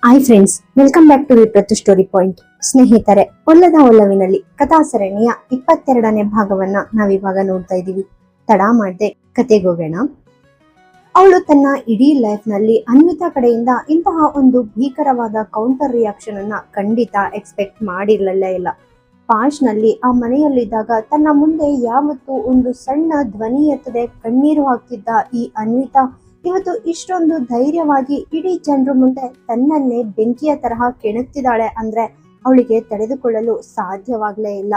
Hi friends, welcome back to ವಿಪ್ರತು story point. ಸ್ನೇಹಿತರೆ, ಒಲ್ಲದ ಒಲ್ಲವಿನಲ್ಲಿ ಕಥಾ ಸರಣಿಯ 22ನೇ ಭಾಗವನ್ನ ನಾವಿವಾಗ ನೋಡ್ತಾ ಇದೀವಿ. ತಡ ಮಾಡದೆ ಕತೆಗೋಗೋಣ. ಅವಳು ತನ್ನ ಇಡೀ ಲೈಫ್ ನಲ್ಲಿ ಅನ್ವಿತಾ ಕಡೆಯಿಂದ ಇಂತಹ ಒಂದು ಭೀಕರವಾದ ಕೌಂಟರ್ ರಿಯಾಕ್ಷನ್ ಅನ್ನ ಖಂಡಿತ ಎಕ್ಸ್ಪೆಕ್ಟ್ ಮಾಡಿರ್ಲಿಲ್ಲ ಇಲ್ಲ. ಪಾಶ್ ನಲ್ಲಿ ಆ ಮನೆಯಲ್ಲಿದ್ದಾಗ ತನ್ನ ಮುಂದೆ ಯಾವತ್ತೂ ಒಂದು ಸಣ್ಣ ಧ್ವನಿ ಎತ್ತದೆ ಕಣ್ಣೀರು ಹಾಕ್ತಿದ್ದ ಈ ಅನ್ವಿತಾ ಇವತ್ತು ಇಷ್ಟೊಂದು ಧೈರ್ಯವಾಗಿ ಇಡೀ ಜನರ ಮುಂದೆ ತನ್ನನ್ನೇ ಬೆಂಕಿಯ ತರಹ ಕೆಣಕ್ತಿದ್ದಾಳೆ ಅಂದ್ರೆ ಅವಳಿಗೆ ತಡೆದುಕೊಳ್ಳಲು ಸಾಧ್ಯವಾಗ್ಲೇ ಇಲ್ಲ.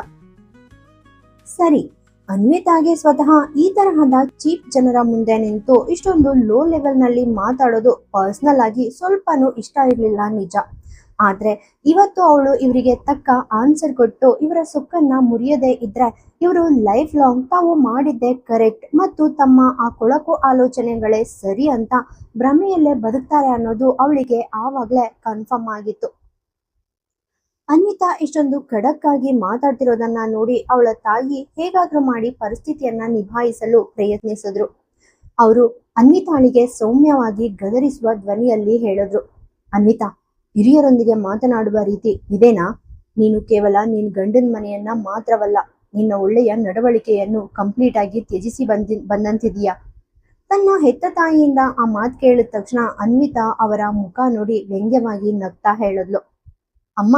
ಸರಿ, ಅನ್ವಿತಾಗೆ ಸ್ವತಃ ಈ ತರಹದ ಚೀಪ್ ಜನರ ಮುಂದೆ ನಿಂತು ಇಷ್ಟೊಂದು ಲೋ ಲೆವೆಲ್ ನಲ್ಲಿ ಮಾತಾಡೋದು ಪರ್ಸನಲ್ ಆಗಿ ಸ್ವಲ್ಪನೂ ಇಷ್ಟ ಇರ್ಲಿಲ್ಲ ನಿಜ. ಆದ್ರೆ ಇವತ್ತು ಅವಳು ಇವರಿಗೆ ತಕ್ಕ ಆನ್ಸರ್ ಕೊಟ್ಟು ಇವರ ಸುಕ್ಕನ್ನ ಮುರಿಯದೇ ಇದ್ರೆ ಇವರು ಲೈಫ್ ಲಾಂಗ್ ತಾವು ಮಾಡಿದ್ದೆ ಕರೆಕ್ಟ್ ಮತ್ತು ತಮ್ಮ ಆ ಕೊಳಕು ಆಲೋಚನೆಗಳೇ ಸರಿ ಅಂತ ಭ್ರಮೆಯಲ್ಲೇ ಬದುಕ್ತಾರೆ ಅನ್ನೋದು ಅವಳಿಗೆ ಆವಾಗ್ಲೇ ಕನ್ಫರ್ಮ್ ಆಗಿತ್ತು. ಅನ್ವಿತಾ ಇಷ್ಟೊಂದು ಖಡಕ್ ಆಗಿ ಮಾತಾಡ್ತಿರೋದನ್ನ ನೋಡಿ ಅವಳ ತಾಯಿ ಹೇಗಾದ್ರೂ ಮಾಡಿ ಪರಿಸ್ಥಿತಿಯನ್ನ ನಿಭಾಯಿಸಲು ಪ್ರಯತ್ನಿಸಿದ್ರು. ಅವರು ಅನ್ವಿತಾಳಿಗೆ ಸೌಮ್ಯವಾಗಿ ಗದರಿಸುವ ಧ್ವನಿಯಲ್ಲಿ ಹೇಳಿದ್ರು, ಅನ್ವಿತಾ, ಹಿರಿಯರೊಂದಿಗೆ ಮಾತನಾಡುವ ರೀತಿ ಇದೇನಾ? ನೀನು ಕೇವಲ ನಿನ್ ಗಂಡನ ಮನೆಯನ್ನ ಮಾತ್ರವಲ್ಲ, ನಿನ್ನ ಒಳ್ಳೆಯ ನಡವಳಿಕೆಯನ್ನು ಕಂಪ್ಲೀಟ್ ಆಗಿ ತ್ಯಜಿಸಿ ಬಂದಂತಿದೀಯಾ? ತನ್ನ ಹೆತ್ತ ತಾಯಿಯಿಂದ ಆ ಮಾತು ಕೇಳಿದ ತಕ್ಷಣ ಅನ್ವಿತಾ ಅವರ ಮುಖ ನೋಡಿ ವ್ಯಂಗ್ಯವಾಗಿ ನಗ್ತಾ ಹೇಳಿದ್ಲು, ಅಮ್ಮ,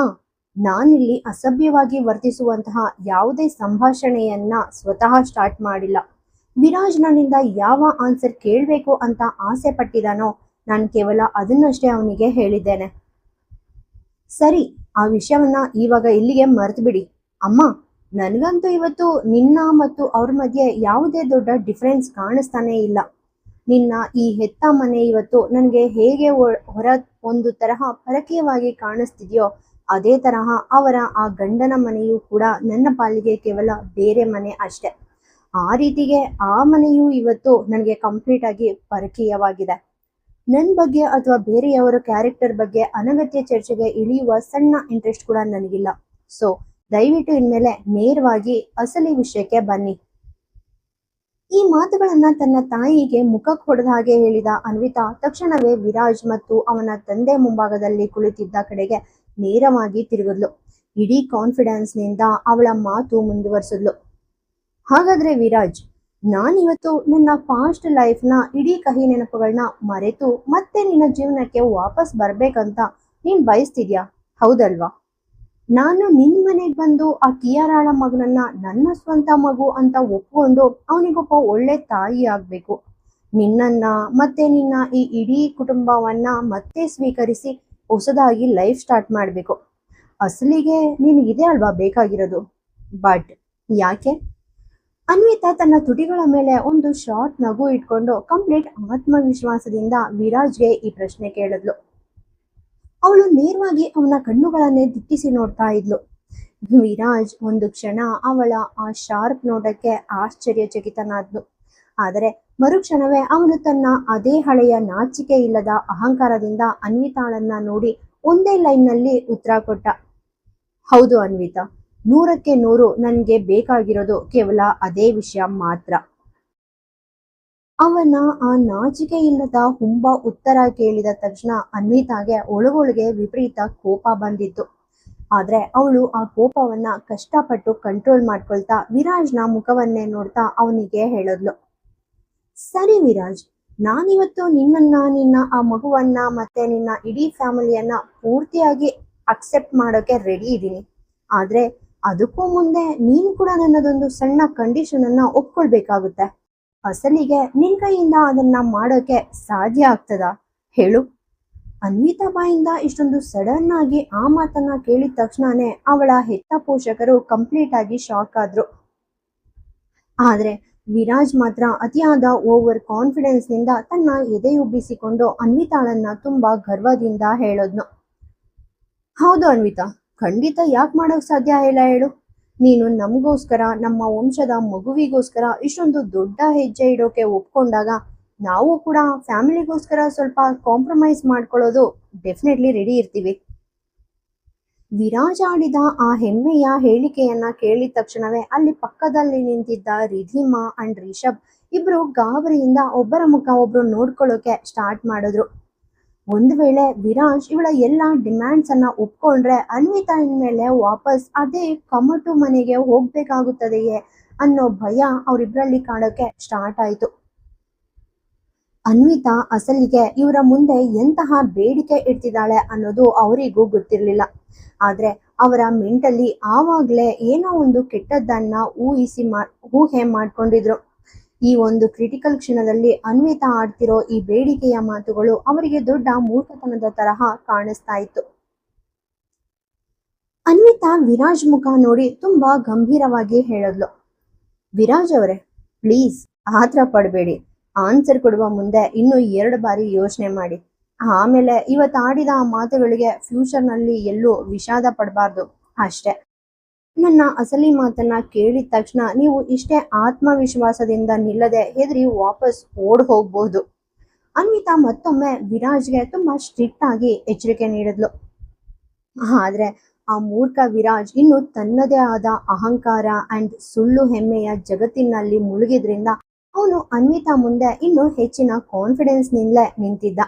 ನಾನಿಲ್ಲಿ ಅಸಭ್ಯವಾಗಿ ವರ್ತಿಸುವಂತಹ ಯಾವುದೇ ಸಂಭಾಷಣೆಯನ್ನ ಸ್ವತಃ ಸ್ಟಾರ್ಟ್ ಮಾಡಿಲ್ಲ. ವಿರಾಜ್ ನನ್ನಿಂದ ಯಾವ ಆನ್ಸರ್ ಕೇಳಬೇಕು ಅಂತ ಆಸೆ ಪಟ್ಟಿದಾನೋ ನಾನು ಕೇವಲ ಅದನ್ನಷ್ಟೇ ಅವನಿಗೆ ಹೇಳಿದ್ದೇನೆ. ಸರಿ, ಆ ವಿಷಯವನ್ನ ಇವಾಗ ಇಲ್ಲಿಗೆ ಮರೆತು ಬಿಡಿ. ಅಮ್ಮ, ನನಗಂತೂ ಇವತ್ತು ನಿನ್ನ ಮತ್ತು ಅವ್ರ ಮಧ್ಯೆ ಯಾವುದೇ ದೊಡ್ಡ ಡಿಫರೆನ್ಸ್ ಕಾಣಿಸ್ತಾನೆ ಇಲ್ಲ. ನಿನ್ನ ಈ ಹೆತ್ತ ಮನೆ ಇವತ್ತು ನನಗೆ ಹೇಗೆ ಹೊರ ಒಂದು ತರಹ ಪರಕೀಯವಾಗಿ ಕಾಣಿಸ್ತಿದೆಯೋ ಅದೇ ತರಹ ಅವರ ಆ ಗಂಡನ ಮನೆಯೂ ಕೂಡ ನನ್ನ ಪಾಲಿಗೆ ಕೇವಲ ಬೇರೆ ಮನೆ ಅಷ್ಟೆ. ಆ ರೀತಿಗೆ ಆ ಮನೆಯೂ ಇವತ್ತು ನನಗೆ ಕಂಪ್ಲೀಟ್ ಆಗಿ ಪರಕೀಯವಾಗಿದೆ. ನನ್ನ ಬಗ್ಗೆ ಅಥವಾ ಬೇರೆಯವರ ಕ್ಯಾರೆಕ್ಟರ್ ಬಗ್ಗೆ ಅನಗತ್ಯ ಚರ್ಚೆಗೆ ಇಳಿಯುವ ಸಣ್ಣ ಇಂಟ್ರೆಸ್ಟ್ ಕೂಡ ನನಗಿಲ್ಲ. ಸೊ ದಯವಿಟ್ಟು ಇನ್ಮೇಲೆ ನೇರವಾಗಿ ಅಸಲಿ ವಿಷಯಕ್ಕೆ ಬನ್ನಿ. ಈ ಮಾತುಗಳನ್ನ ತನ್ನ ತಾಯಿಗೆ ಮುಖಕ್ಕೆ ಹೊಡೆದ ಹಾಗೆ ಹೇಳಿದ ಅನ್ವಿತಾ ತಕ್ಷಣವೇ ವಿರಾಜ್ ಮತ್ತು ಅವನ ತಂದೆ ಮುಂಭಾಗದಲ್ಲಿ ಕುಳಿತಿದ್ದ ಕಡೆಗೆ ನೇರವಾಗಿ ತಿರುಗಿದ್ಲು. ಇಡೀ ಕಾನ್ಫಿಡೆನ್ಸ್ ನಿಂದ ಅವಳ ಮಾತು ಮುಂದುವರಿಸಿದ್ಲು, ಹಾಗಾದ್ರೆ ವಿರಾಜ್, ನಾನಿವತ್ತು ನನ್ನ ಪಾಸ್ಟ್ ಲೈಫ್ನ ಇಡೀ ಕಹಿ ನೆನಪುಗಳನ್ನ ಮರೆತು ಮತ್ತೆ ನಿನ್ನ ಜೀವನಕ್ಕೆ ವಾಪಸ್ ಬರ್ಬೇಕಂತ ನೀನ್ ಬಯಸ್ತಿದ್ಯಾ, ಹೌದಲ್ವಾ? ನಾನು ನಿನ್ ಮನೆಗೆ ಬಂದು ಆ ಕಿಯಾರಾಳ ಮಗನನ್ನ ನನ್ನ ಸ್ವಂತ ಮಗು ಅಂತ ಒಪ್ಕೊಂಡು ಅವನಿಗೊಬ್ಬ ಒಳ್ಳೆ ತಾಯಿ ಆಗ್ಬೇಕು. ನಿನ್ನನ್ನ ಮತ್ತೆ ನಿನ್ನ ಈ ಇಡೀ ಕುಟುಂಬವನ್ನ ಮತ್ತೆ ಸ್ವೀಕರಿಸಿ ಹೊಸದಾಗಿ ಲೈಫ್ ಸ್ಟಾರ್ಟ್ ಮಾಡ್ಬೇಕು. ಅಸಲಿಗೆ ನಿನಗಿದೆ ಅಲ್ವಾ ಬೇಕಾಗಿರೋದು. ಬಟ್ ಯಾಕೆ? ಅನ್ವಿತಾ ತನ್ನ ತುಟಿಗಳ ಮೇಲೆ ಒಂದು ಶಾರ್ಟ್ ನಗು ಇಟ್ಕೊಂಡು ಕಂಪ್ಲೀಟ್ ಆತ್ಮವಿಶ್ವಾಸದಿಂದ ವಿರಾಜ್ಗೆ ಈ ಪ್ರಶ್ನೆ ಕೇಳಿದ್ಲು. ಅವಳು ನೇರವಾಗಿ ಅವನ ಕಣ್ಣುಗಳನ್ನೇ ದಿಟ್ಟಿಸಿ ನೋಡ್ತಾ ಇದ್ಲು. ವಿರಾಜ್ ಒಂದು ಕ್ಷಣ ಅವಳ ಆ ಶಾರ್ಪ್ ನೋಟಕ್ಕೆ ಆಶ್ಚರ್ಯಚಕಿತನಾದ್ನು. ಆದರೆ ಮರುಕ್ಷಣವೇ ಅವನು ತನ್ನ ಅದೇ ಹಳೆಯ ನಾಚಿಕೆ ಇಲ್ಲದ ಅಹಂಕಾರದಿಂದ ಅನ್ವಿತಾಳನ್ನ ನೋಡಿ ಒಂದೇ ಲೈನ್ ನಲ್ಲಿ ಉತ್ತರ ಕೊಟ್ಟ, ಹೌದು ಅನ್ವಿತಾ, 100ಕ್ಕೆ 100 ನನಗೆ ಬೇಕಾಗಿರೋದು ಕೇವಲ ಅದೇ ವಿಷಯ ಮಾತ್ರ. ಅವನ ಆ ನಾಚಿಕೆ ಇಲ್ಲದ ಹುಂಬ ಉತ್ತರ ಕೇಳಿದ ತಕ್ಷಣ ಅನ್ವಿತಾಗೆ ಒಳಗೊಳಗೆ ವಿಪರೀತ ಕೋಪ ಬಂದಿತ್ತು. ಆದ್ರೆ ಅವಳು ಆ ಕೋಪವನ್ನ ಕಷ್ಟಪಟ್ಟು ಕಂಟ್ರೋಲ್ ಮಾಡ್ಕೊಳ್ತಾ ವಿರಾಜ್ನ ಮುಖವನ್ನೇ ನೋಡ್ತಾ ಅವನಿಗೆ ಹೇಳಿದ್ಲು, ಸರಿ ವಿರಾಜ್, ನಾನಿವತ್ತು ನಿನ್ನ ಆ ಮಗುವನ್ನ ಮತ್ತೆ ನಿನ್ನ ಇಡೀ ಫ್ಯಾಮಿಲಿಯನ್ನ ಪೂರ್ತಿಯಾಗಿ ಅಕ್ಸೆಪ್ಟ್ ಮಾಡೋಕೆ ರೆಡಿ ಇದ್ದೀನಿ. ಆದ್ರೆ ಅದಕ್ಕೂ ಮುಂದೆ ನೀನು ಕೂಡ ನನ್ನದೊಂದು ಸಣ್ಣ ಕಂಡೀಷನ್ ಅನ್ನ ಒಪ್ಕೊಳ್ಬೇಕಾಗುತ್ತೆ. ಅಸಲಿಗೆ ನಿನ್ ಕೈಯಿಂದ ಅದನ್ನ ಮಾಡೋಕೆ ಸಾಧ್ಯ ಆಗ್ತದಾ ಹೇಳು? ಅನ್ವಿತಾ ಬಾಯಿಂದ ಇಷ್ಟೊಂದು ಸಡನ್ ಆಗಿ ಆ ಮಾತನ್ನ ಕೇಳಿದ ತಕ್ಷಣನೇ ಅವಳ ಹೆತ್ತ ಪೋಷಕರು ಕಂಪ್ಲೀಟ್ ಆಗಿ ಶಾಕ್ ಆದ್ರು. ಆದ್ರೆ ವಿರಾಜ್ ಮಾತ್ರ ಅತಿಯಾದ ಓವರ್ ಕಾನ್ಫಿಡೆನ್ಸ್ ನಿಂದ ತನ್ನ ಎದೆಯುಬ್ಬಿಸಿಕೊಂಡು ಅನ್ವಿತಾಳನ್ನ ತುಂಬಾ ಗರ್ವದಿಂದ ಹೇಳೋದ್ನು, ಹೌದು ಅನ್ವಿತಾ, ಖಂಡಿತ ಯಾಕೆ ಮಾಡೋಕ್ ಸಾಧ್ಯ ಇಲ್ಲ ಹೇಳು? ನೀನು ನಮಗೋಸ್ಕರ, ನಮ್ಮ ವಂಶದ ಮಗುವಿಗೋಸ್ಕರ ಇಷ್ಟೊಂದು ದೊಡ್ಡ ಹೆಜ್ಜೆ ಇಡೋಕೆ ಒಪ್ಕೊಂಡಾಗ ನಾವು ಕೂಡ ಫ್ಯಾಮಿಲಿಗೋಸ್ಕರ ಸ್ವಲ್ಪ ಕಾಂಪ್ರಮೈಸ್ ಮಾಡ್ಕೊಳ್ಳೋದು ಡೆಫಿನೆಟ್ಲಿ ರೆಡಿ ಇರ್ತೀವಿ. ವಿರಾಜ್ ಆಡಿದ ಆ ಹೆಮ್ಮೆಯ ಹೇಳಿಕೆಯನ್ನ ಕೇಳಿದ ತಕ್ಷಣವೇ ಅಲ್ಲಿ ಪಕ್ಕದಲ್ಲಿ ನಿಂತಿದ್ದ ರಿಧಿಮಾ ಅಂಡ್ ರಿಷಬ್ ಇಬ್ರು ಗಾಬರಿಯಿಂದ ಒಬ್ಬರ ಮುಖ ಒಬ್ರು ನೋಡ್ಕೊಳ್ಳೋಕೆ ಸ್ಟಾರ್ಟ್ ಮಾಡಿದ್ರು. ಒಂದು ವೇಳೆ ವಿರಾಜ್ ಇವಳ ಎಲ್ಲ ಡಿಮ್ಯಾಂಡ್ಸ್ ಅನ್ನ ಒಪ್ಕೊಂಡ್ರೆ ಅನ್ವಿತಾ ಇನ್ಮೇಲೆ ವಾಪಸ್ ಅದೇ ಕಮಟು ಮನೆಗೆ ಹೋಗ್ಬೇಕಾಗುತ್ತದೆಯೇ ಅನ್ನೋ ಭಯ ಅವರಿಬ್ರಲ್ಲಿ ಕಾಡೋಕೆ ಸ್ಟಾರ್ಟ್ ಆಯ್ತು. ಅನ್ವಿತಾ ಅಸಲಿಗೆ ಇವರ ಮುಂದೆ ಎಂತಹ ಬೇಡಿಕೆ ಇಡ್ತಿದ್ದಾಳೆ ಅನ್ನೋದು ಅವರಿಗೂ ಗೊತ್ತಿರಲಿಲ್ಲ. ಆದ್ರೆ ಅವರ ಮೆಂಟಲಿ ಆವಾಗ್ಲೇ ಏನೋ ಒಂದು ಕೆಟ್ಟದ್ದನ್ನ ಊಹೆ ಮಾಡ್ಕೊಂಡಿದ್ರು. ಈ ಒಂದು ಕ್ರಿಟಿಕಲ್ ಕ್ಷಣದಲ್ಲಿ ಅನ್ವಿತಾ ಆಡ್ತಿರೋ ಈ ಬೇಡಿಕೆಯ ಮಾತುಗಳು ಅವರಿಗೆ ದೊಡ್ಡ ಮೂರ್ಖತನದ ತರಹ ಕಾಣಿಸ್ತಾ ಇತ್ತು. ಅನ್ವಿತಾ ವಿರಾಜ್ ಮುಖ ನೋಡಿ ತುಂಬಾ ಗಂಭೀರವಾಗಿ ಹೇಳಿದ್ಲು, ವಿರಾಜ್ ಅವರೇ, ಪ್ಲೀಸ್ ಆತರ ಪಡಬೇಡಿ. ಆನ್ಸರ್ ಕೊಡುವ ಮುಂದೆ ಇನ್ನು 2 ಬಾರಿ ಯೋಚನೆ ಮಾಡಿ. ಆಮೇಲೆ ಇವತ್ತು ಆಡಿದ ಆ ಮಾತುಗಳಿಗೆ ಫ್ಯೂಚರ್ನಲ್ಲಿ ಎಲ್ಲೂ ವಿಷಾದ ಪಡಬಾರ್ದು ಅಷ್ಟೇ. ನನ್ನ ಅಸಲಿ ಮಾತನ್ನ ಕೇಳಿದ ತಕ್ಷಣ ನೀವು ಇಷ್ಟೇ ಆತ್ಮವಿಶ್ವಾಸದಿಂದ ನಿಲ್ಲದೆ ಹೆದರಿ ವಾಪಸ್ ಓಡ್ ಹೋಗ್ಬಹುದು. ಅನ್ವಿತಾ ಮತ್ತೊಮ್ಮೆ ವಿರಾಜ್ಗೆ ತುಂಬಾ ಸ್ಟ್ರಿಕ್ಟ್ ಆಗಿ ಎಚ್ಚರಿಕೆ ನೀಡಿದ್ಲು. ಆದ್ರೆ ಆ ಮೂರ್ಖ ವಿರಾಜ್ ಇನ್ನು ತನ್ನದೇ ಆದ ಅಹಂಕಾರ ಅಂಡ್ ಸುಳ್ಳು ಹೆಮ್ಮೆಯ ಜಗತ್ತಿನಲ್ಲಿ ಮುಳುಗಿದ್ರಿಂದ ಅವನು ಅನ್ವಿತಾ ಮುಂದೆ ಇನ್ನು ಹೆಚ್ಚಿನ ಕಾನ್ಫಿಡೆನ್ಸ್ ನಿಂದಲೇ ನಿಂತಿದ್ದ.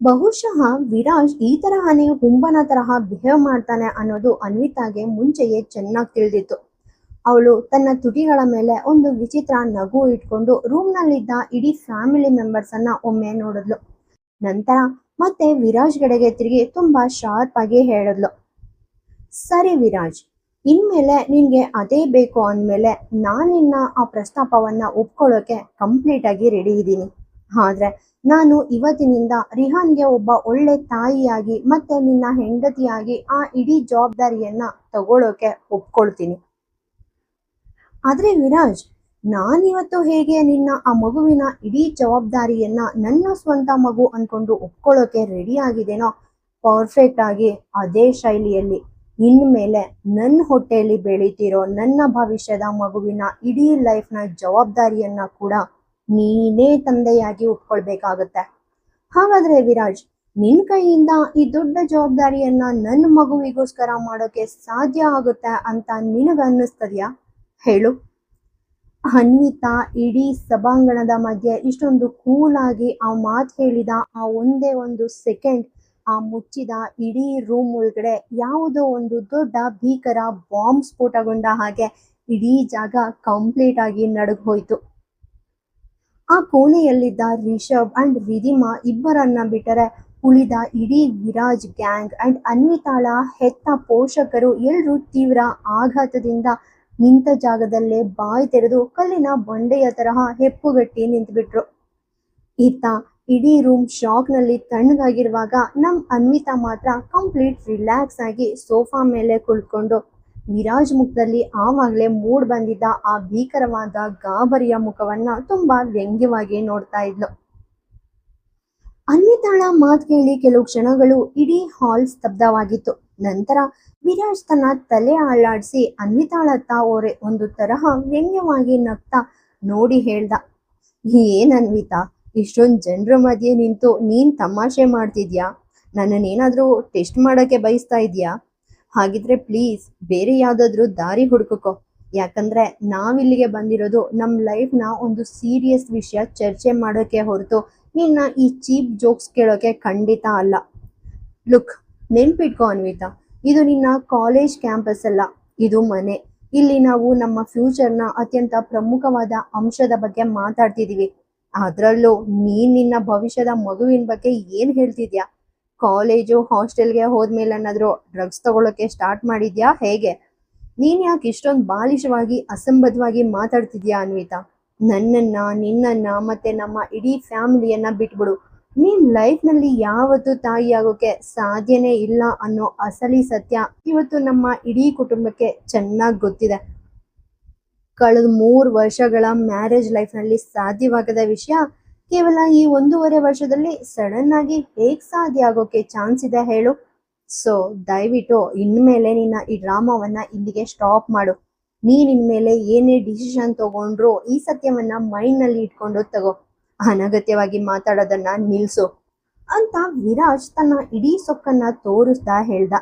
ಬಹುಶಃ ವಿರಾಜ್ ಈ ತರಹನೇ ಹುಂಬನ ತರಹ ಬಿಹೇವ್ ಮಾಡ್ತಾನೆ ಅನ್ನೋದು ಅನ್ವಿತಾಗೆ ಮುಂಚೆಯೇ ಚೆನ್ನಾಗಿ ತಿಳಿದಿತ್ತು. ಅವಳು ತನ್ನ ತುಟಿಗಳ ಮೇಲೆ ಒಂದು ವಿಚಿತ್ರ ನಗು ಇಟ್ಕೊಂಡು ರೂಮ್ನಲ್ಲಿದ್ದ ಇಡೀ ಫ್ಯಾಮಿಲಿ ಮೆಂಬರ್ಸ್ ಅನ್ನ ಒಮ್ಮೆ ನೋಡಿದ್ಲು. ನಂತರ ಮತ್ತೆ ವಿರಾಜ್ ಕಡೆಗೆ ತಿರುಗಿ ತುಂಬಾ ಶಾರ್ಪ್ ಆಗಿ ಹೇಳಿದ್ಲು, ಸರಿ ವಿರಾಜ್, ಇನ್ಮೇಲೆ ನಿನ್ಗೆ ಅದೇ ಬೇಕು ಅಂದಮೇಲೆ ನಾನಿನ್ನ ಆ ಪ್ರಸ್ತಾಪವನ್ನ ಒಪ್ಕೊಳ್ಳೋಕೆ ಕಂಪ್ಲೀಟ್ ಆಗಿ ರೆಡಿ ಇದ್ದೀನಿ. ಆದ್ರೆ ನಾನು ಇವತ್ತಿನಿಂದ ರಿಹಾನ್ಗೆ ಒಬ್ಬ ಒಳ್ಳೆ ತಾಯಿಯಾಗಿ ಮತ್ತೆ ನಿನ್ನ ಹೆಂಡತಿಯಾಗಿ ಆ ಇಡೀ ಜವಾಬ್ದಾರಿಯನ್ನ ತಗೊಳ್ಳೋಕೆ ಒಪ್ಕೊಳ್ತೀನಿ. ಆದ್ರೆ ವಿರಾಜ್, ನಾನಿವತ್ತು ಹೇಗೆ ನಿನ್ನ ಆ ಮಗುವಿನ ಇಡೀ ಜವಾಬ್ದಾರಿಯನ್ನ ನನ್ನ ಸ್ವಂತ ಮಗು ಅನ್ಕೊಂಡು ಒಪ್ಕೊಳ್ಳೋಕೆ ರೆಡಿ ಆಗಿದ್ದೇನೋ, ಪರ್ಫೆಕ್ಟ್ ಆಗಿ ಅದೇ ಶೈಲಿಯಲ್ಲಿ ಇನ್ಮೇಲೆ ನನ್ನ ಹೊಟ್ಟೆಯಲ್ಲಿ ಬೆಳೀತಿರೋ ನನ್ನ ಭವಿಷ್ಯದ ಮಗುವಿನ ಇಡೀ ಲೈಫ್ನ ಜವಾಬ್ದಾರಿಯನ್ನ ಕೂಡ ನೀನೇ ತಂದೆಯಾಗಿ ಒಪ್ಕೊಳ್ಬೇಕಾಗತ್ತೆ. ಹಾಗಾದ್ರೆ ವಿರಾಜ್, ನಿನ್ ಕೈಯಿಂದ ಈ ದೊಡ್ಡ ಜವಾಬ್ದಾರಿಯನ್ನ ನನ್ನ ಮಗುವಿಗೋಸ್ಕರ ಮಾಡೋಕೆ ಸಾಧ್ಯ ಆಗುತ್ತೆ ಅಂತ ನಿನಗ ಅನ್ನಿಸ್ತದ್ಯಾ? ಹೇಳು. ಅನ್ವಿತಾ ಇಡೀ ಸಭಾಂಗಣದ ಮಧ್ಯೆ ಇಷ್ಟೊಂದು ಕೂಲ್ ಆಗಿ ಆ ಮಾತು ಹೇಳಿದ ಆ ಒಂದೇ ಒಂದು ಸೆಕೆಂಡ್ ಆ ಮುಚ್ಚಿದ ಇಡೀ ರೂಮ್ ಒಳಗಡೆ ಯಾವುದೋ ಒಂದು ದೊಡ್ಡ ಭೀಕರ ಬಾಂಬ್ ಸ್ಫೋಟಗೊಂಡ ಹಾಗೆ ಇಡೀ ಜಾಗ ಕಂಪ್ಲೀಟ್ ಆಗಿ ನಡುಗ್ ಹೋಯ್ತು. ಆ ಕೋಣೆಯಲ್ಲಿದ್ದ ರಿಷಬ್ ಅಂಡ್ ರಿಧಿಮಾ ಇಬ್ಬರನ್ನ ಬಿಟ್ಟರೆ ಉಳಿದ ಇಡೀ ವಿರಾಜ್ ಗ್ಯಾಂಗ್ ಅಂಡ್ ಅನ್ವಿತಾಳ ಹೆತ್ತ ಪೋಷಕರು ಎಲ್ಲರೂ ತೀವ್ರ ಆಘಾತದಿಂದ ನಿಂತ ಜಾಗದಲ್ಲೇ ಬಾಯಿ ತೆರೆದು ಕಲ್ಲಿನ ಬಂಡೆಯ ತರಹ ಹೆಪ್ಪುಗಟ್ಟಿ ನಿಂತುಬಿಟ್ರು. ಇತ್ತ ಇಡೀ ರೂಮ್ ಶಾಕ್ ನಲ್ಲಿ ತಣ್ಣಗಾಗಿರುವಾಗ ನಮ್ ಅನ್ವಿತಾ ಮಾತ್ರ ಕಂಪ್ಲೀಟ್ ರಿಲ್ಯಾಕ್ಸ್ ಆಗಿ ಸೋಫಾ ಮೇಲೆ ಕುಳಿತುಕೊಂಡು ವಿರಾಜ್ ಮುಖದಲ್ಲಿ ಆವಾಗಲೇ ಮೂಡ್ ಬಂದಿದ್ದ ಆ ಭೀಕರವಾದ ಗಾಬರಿಯ ಮುಖವನ್ನ ತುಂಬಾ ವ್ಯಂಗ್ಯವಾಗಿ ನೋಡ್ತಾ ಇದ್ಲು. ಅನ್ವಿತಾಳ ಮಾತು ಕೇಳಿ ಕೆಲವು ಕ್ಷಣಗಳು ಇಡೀ ಹಾಲ್ ಸ್ತಬ್ಧವಾಗಿತ್ತು. ನಂತರ ವಿರಾಜ್ ತನ್ನ ತಲೆ ಅಲ್ಲಾಡಿಸಿ ಅನ್ವಿತಾಳತ್ತ ಒಂದು ತರಹ ವ್ಯಂಗ್ಯವಾಗಿ ನಗ್ತಾ ನೋಡಿ ಹೇಳ್ದ, ಏನ್ ಅನ್ವಿತಾ, ಇಷ್ಟೊಂದು ಜನರ ಮಧ್ಯೆ ನಿಂತು ನೀನ್ ತಮಾಷೆ ಮಾಡ್ತಿದ್ಯಾ? ನನ್ನನ್ನೇನಾದ್ರೂ ಟೆಸ್ಟ್ ಮಾಡಕ್ಕೆ ಬಯಸ್ತಾ ಇದೆಯಾ? ಹಾಗಿದ್ರೆ ಪ್ಲೀಸ್ ಬೇರೆ ಯಾವ್ದಾದ್ರು ದಾರಿ ಹುಡುಕೋ. ಯಾಕಂದ್ರೆ ನಾವಿಲ್ಲಿಗೆ ಬಂದಿರೋದು ನಮ್ಮ ಲೈಫ್ನ ಒಂದು ಸೀರಿಯಸ್ ವಿಷಯ ಚರ್ಚೆ ಮಾಡೋಕೆ ಹೊರತು ನಿನ್ನ ಈ ಚೀಪ್ ಜೋಕ್ಸ್ ಕೇಳೋಕೆ ಖಂಡಿತ ಅಲ್ಲ. ಲುಕ್, ನೆನ್ಪಿಟ್ಕೋ ಅನ್ವಿತಾ, ಇದು ನಿನ್ನ ಕಾಲೇಜ್ ಕ್ಯಾಂಪಸ್ ಅಲ್ಲ, ಇದು ಮನೆ. ಇಲ್ಲಿ ನಾವು ನಮ್ಮ ಫ್ಯೂಚರ್ನ ಅತ್ಯಂತ ಪ್ರಮುಖವಾದ ಅಂಶದ ಬಗ್ಗೆ ಮಾತಾಡ್ತಿದೀವಿ. ಅದ್ರಲ್ಲೂ ನಿನ್ನ ಭವಿಷ್ಯದ ಮಗುವಿನ ಬಗ್ಗೆ ಏನ್ ಹೇಳ್ತಿದ್ಯಾ? ಕಾಲೇಜು ಹಾಸ್ಟೆಲ್ಗೆ ಹೋದ್ಮೇಲೆನಾದ್ರೂ ಡ್ರಗ್ಸ್ ತಗೊಳಕ್ಕೆ ಸ್ಟಾರ್ಟ್ ಮಾಡಿದ್ಯಾ ಹೇಗೆ? ನೀನ್ ಯಾಕೆ ಇಷ್ಟೊಂದು ಬಾಲಿಶವಾಗಿ ಅಸಂಬದ್ಧವಾಗಿ ಮಾತಾಡ್ತಿದ್ಯಾ ಅನ್ವಿತಾ? ನಿನ್ನನ್ನ ಮತ್ತೆ ನಮ್ಮ ಇಡೀ ಫ್ಯಾಮಿಲಿಯನ್ನ ಬಿಟ್ಬಿಡು. ನೀನ್ ಲೈಫ್ನಲ್ಲಿ ಯಾವತ್ತೂ ತಾಯಿಯಾಗೋಕೆ ಸಾಧ್ಯನೇ ಇಲ್ಲ ಅನ್ನೋ ಅಸಲಿ ಸತ್ಯ ಇವತ್ತು ನಮ್ಮ ಇಡೀ ಕುಟುಂಬಕ್ಕೆ ಚೆನ್ನಾಗಿ ಗೊತ್ತಿದೆ. ಕಳೆದ 3 ವರ್ಷಗಳ ಮ್ಯಾರೇಜ್ ಲೈಫ್ನಲ್ಲಿ ಸಾಧ್ಯವಾಗದ ವಿಷಯ ಕೇವಲ ಈ 1.5 ವರ್ಷದಲ್ಲಿ ಸಡನ್ ಆಗಿ ಹೇಗ್ ಸಾಧ್ಯ ಆಗೋಕೆ ಚಾನ್ಸ್ ಇದೆ ಹೇಳು? ಸೊ ದಯವಿಟ್ಟು ಇನ್ಮೇಲೆ ನಿನ್ನ ಈ ಡ್ರಾಮಾವನ್ನ ಇಲ್ಲಿಗೆ ಸ್ಟಾಪ್ ಮಾಡು. ನೀನ್ ಇನ್ಮೇಲೆ ಏನೇ ಡಿಸಿಷನ್ ತಗೊಂಡ್ರು ಈ ಸತ್ಯವನ್ನ ಮೈಂಡ್ ನಲ್ಲಿ ಇಟ್ಕೊಂಡು ತಗೋ. ಅನಗತ್ಯವಾಗಿ ಮಾತಾಡೋದನ್ನ ನಿಲ್ಸು ಅಂತ ವಿರಾಜ್ ತನ್ನ ಇಡೀ ಸೊಕ್ಕನ್ನ ತೋರಿಸ್ತಾ ಹೇಳ್ದ.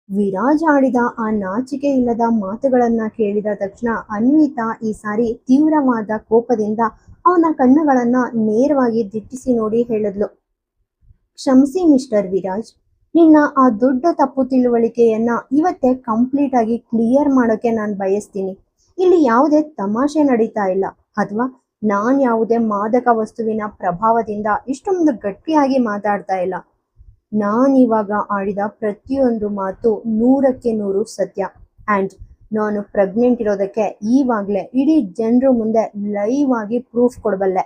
ವಿರಾಜ್ ಆಡಿದ ಆ ನಾಚಿಕೆ ಇಲ್ಲದ ಮಾತುಗಳನ್ನ ಕೇಳಿದ ತಕ್ಷಣ ಅನ್ವಿತಾ ಈ ಸಾರಿ ತೀವ್ರವಾದ ಕೋಪದಿಂದ ಅವನ ಕಣ್ಣುಗಳನ್ನ ನೇರವಾಗಿ ದಿಟ್ಟಿಸಿ ನೋಡಿ ಹೇಳಿದ್ಲು, ಕ್ಷಮಿಸಿ ಮಿಸ್ಟರ್ ವಿರಾಜ್, ನಿನ್ನ ಆ ದೊಡ್ಡ ತಪ್ಪು ತಿಳುವಳಿಕೆಯನ್ನ ಇವತ್ತೇ ಕಂಪ್ಲೀಟ್ ಆಗಿ ಕ್ಲಿಯರ್ ಮಾಡೋಕೆ ನಾನು ಬಯಸ್ತೀನಿ. ಇಲ್ಲಿ ಯಾವುದೇ ತಮಾಷೆ ನಡೀತಾ ಇಲ್ಲ, ಅಥವಾ ನಾನ್ ಯಾವುದೇ ಮಾದಕ ವಸ್ತುವಿನ ಪ್ರಭಾವದಿಂದ ಇಷ್ಟೊಂದು ಗಟ್ಟಿಯಾಗಿ ಮಾತಾಡ್ತಾ ಇಲ್ಲ. ನಾನಿವಾಗ ಆಡಿದ ಪ್ರತಿಯೊಂದು ಮಾತು 100ಕ್ಕೆ 100 ಸತ್ಯ. ಆ್ಯಂಡ್ ನಾನು ಪ್ರೆಗ್ನೆಂಟ್ ಇರೋದಕ್ಕೆ ಈವಾಗಲೇ ಇಡೀ ಜನರು ಮುಂದೆ ಲೈವ್ ಆಗಿ ಪ್ರೂಫ್ ಕೊಡಬಲ್ಲೆ.